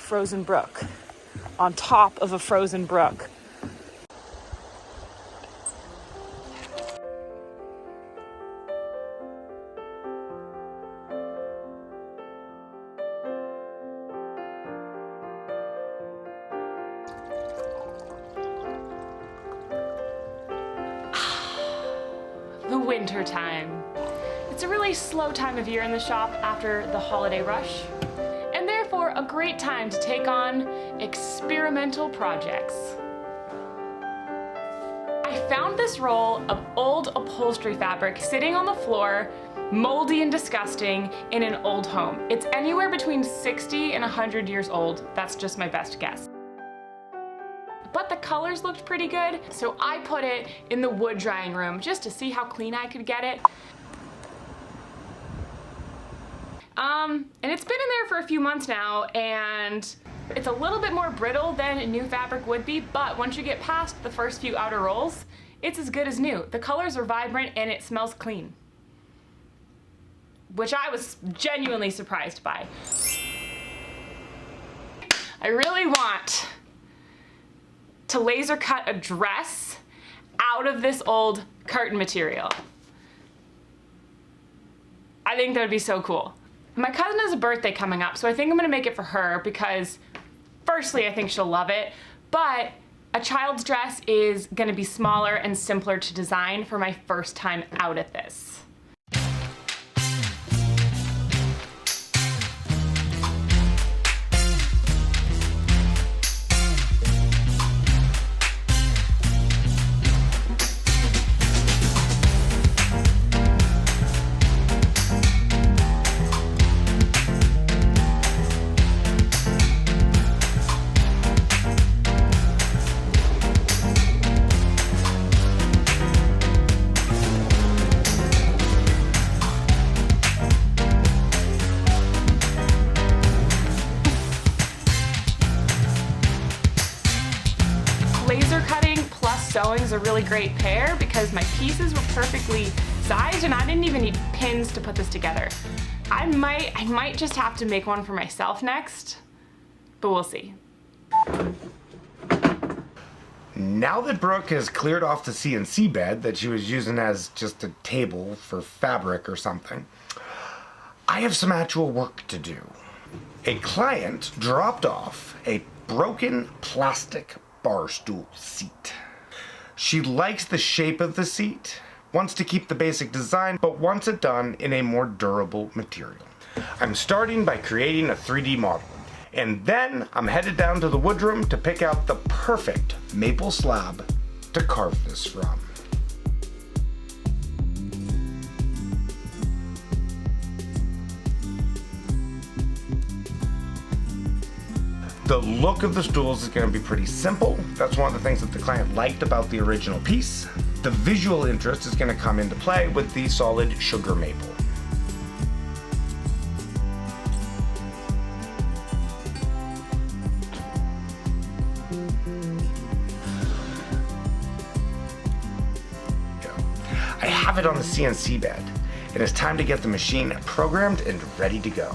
frozen brook on top of a frozen brook. The winter time. It's a really slow time of year in the shop after the holiday rush, and therefore a great time to take on experimental projects. I found this roll of old upholstery fabric sitting on the floor, moldy and disgusting, in an old home. It's anywhere between 60 and 100 years old. That's just my best guess. But the colors looked pretty good, so I put it in the wood drying room just to see how clean I could get it. And it's been in there for a few months now, and it's a little bit more brittle than new fabric would be, but once you get past the first few outer rolls, it's as good as new. The colors are vibrant and it smells clean, which I was genuinely surprised by. I really want to laser cut a dress out of this old curtain material. I think that would be so cool. My cousin has a birthday coming up, so I think I'm gonna make it for her because firstly, I think she'll love it, but a child's dress is gonna be smaller and simpler to design for my first time out at this. Laser cutting plus sewing is a really great pair because my pieces were perfectly sized and I didn't even need pins to put this together. I might just have to make one for myself next, but we'll see. Now that Brooke has cleared off the CNC bed that she was using as just a table for fabric or something, I have some actual work to do. A client dropped off a broken plastic barstool seat. She likes the shape of the seat, wants to keep the basic design, but wants it done in a more durable material. I'm starting by creating a 3D model, and then I'm headed down to the woodroom to pick out the perfect maple slab to carve this from. The look of the stools is going to be pretty simple. That's one of the things that the client liked about the original piece. The visual interest is going to come into play with the solid sugar maple. I have it on the CNC bed. It is time to get the machine programmed and ready to go.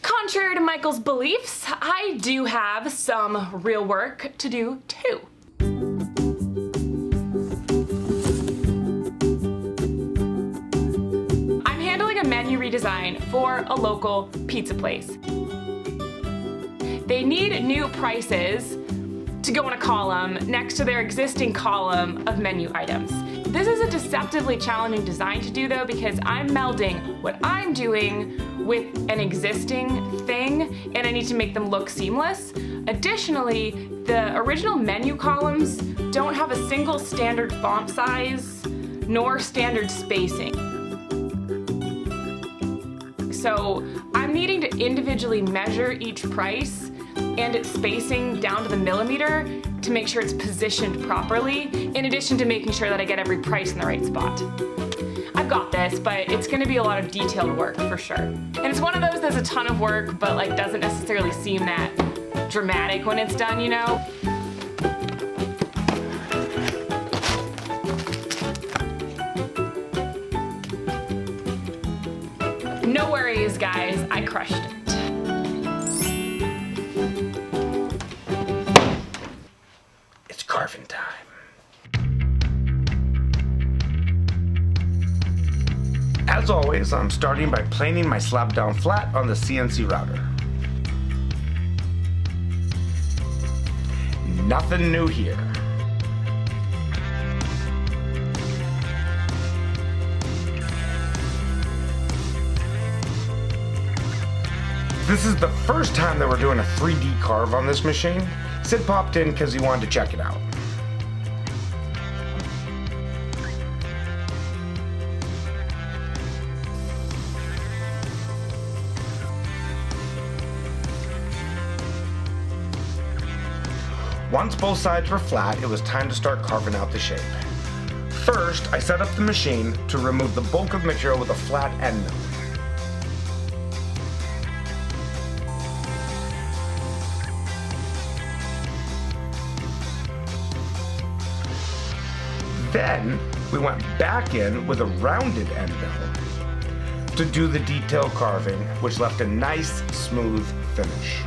Contrary to Michael's beliefs, I do have some real work to do too. I'm handling a menu redesign for a local pizza place. They need new prices to go in a column next to their existing column of menu items. This is a deceptively challenging design to do though because I'm melding what I'm doing with an existing thing and I need to make them look seamless. Additionally, the original menu columns don't have a single standard font size nor standard spacing. So I'm needing to individually measure each price and its spacing down to the millimeter to make sure it's positioned properly, in addition to making sure that I get every price in the right spot. I've got this, but it's gonna be a lot of detailed work for sure. And it's one of those that's a ton of work, but like doesn't necessarily seem that dramatic when it's done, you know? is, guys, I crushed it. It's carving time. As always, I'm starting by planing my slab down flat on the CNC router. Nothing new here. This is the first time that we're doing a 3D carve on this machine. Sid popped in because he wanted to check it out. Once both sides were flat, it was time to start carving out the shape. First, I set up the machine to remove the bulk of material with a flat end mill. Then, we went back in with a rounded end mill to do the detail carving, which left a nice, smooth finish.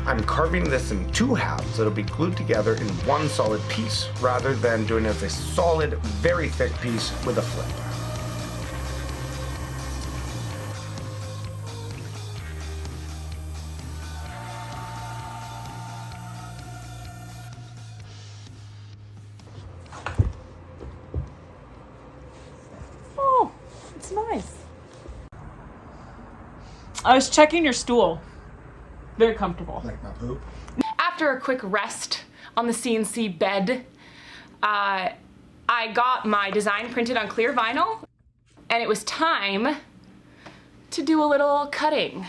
I'm carving this in two halves so it'll be glued together in one solid piece, rather than doing it as a solid, very thick piece with a flip. Oh, it's nice. I was checking your stool. Very comfortable. Like my poop? After a quick rest on the CNC bed, I got my design printed on clear vinyl, and it was time to do a little cutting.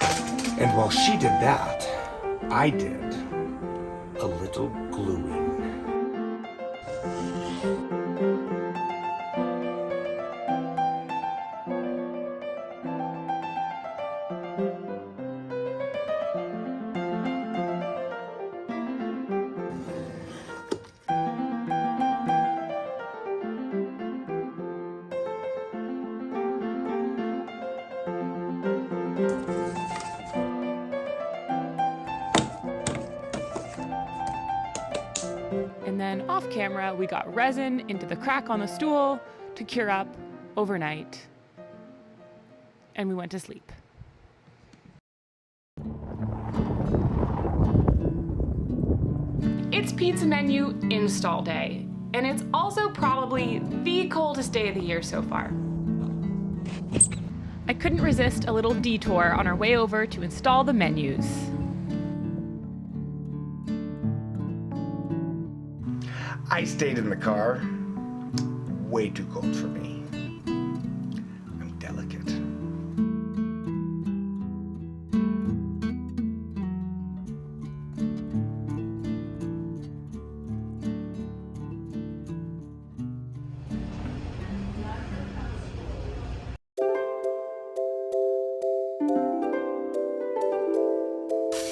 And while she did that, I did a little gluing. And then off camera, we got resin into the crack on the stool to cure up overnight. And we went to sleep. It's Pizza Menu install day, and it's also probably the coldest day of the year so far. I couldn't resist a little detour on our way over to install the menus. I stayed in the car. Way too cold for me. I'm delicate.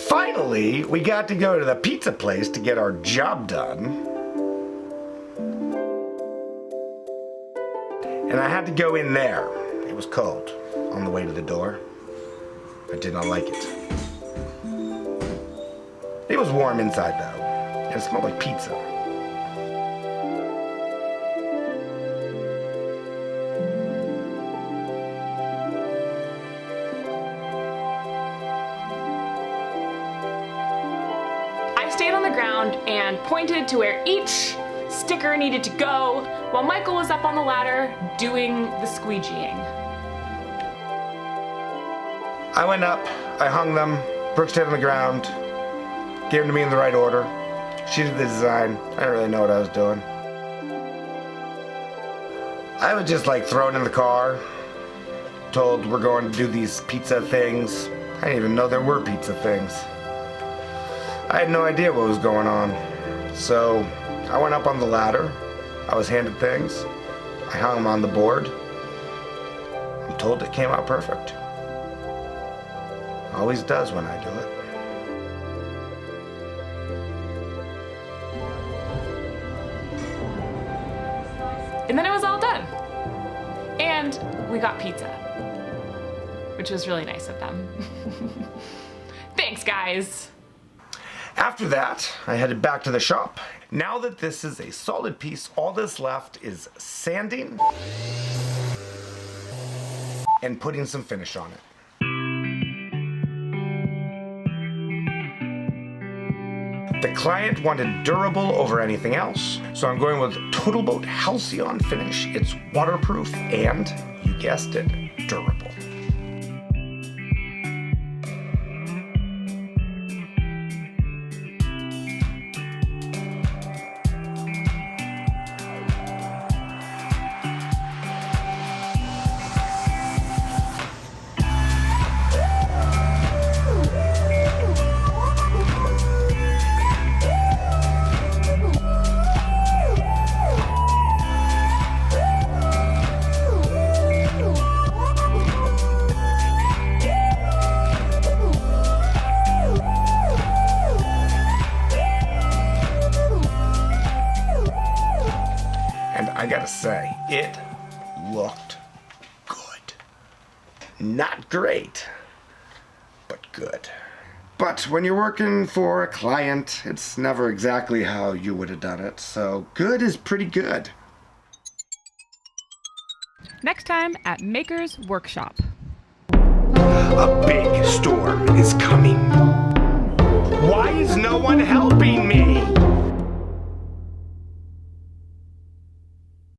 Finally, we got to go to the pizza place to get our job done. And I had to go in there. It was cold on the way to the door. I did not like it. It was warm inside though, and it smelled like pizza. I stayed on the ground and pointed to where each sticker needed to go while Michael was up on the ladder doing the squeegeeing. I went up, I hung them, Brooke stayed on the ground, gave them to me in the right order. She did the design. I didn't really know what I was doing. I was just like thrown in the car, told we're going to do these pizza things. I didn't even know there were pizza things. I had no idea what was going on. So I went up on the ladder. I was handed things. I hung them on the board. I'm told it came out perfect. Always does when I do it. we got pizza, which was really nice of them. Thanks, guys. After that, I headed back to the shop. Now that this is a solid piece, all that's left is sanding and putting some finish on it. The client wanted durable over anything else, so I'm going with Total Boat Halcyon finish. It's waterproof and, you guessed it, durable. I gotta say, it looked good. Not great, but good. But when you're working for a client, it's never exactly how you would have done it, so good is pretty good. Next time at Maker's Workshop. A big storm is coming. Why is no one helping me?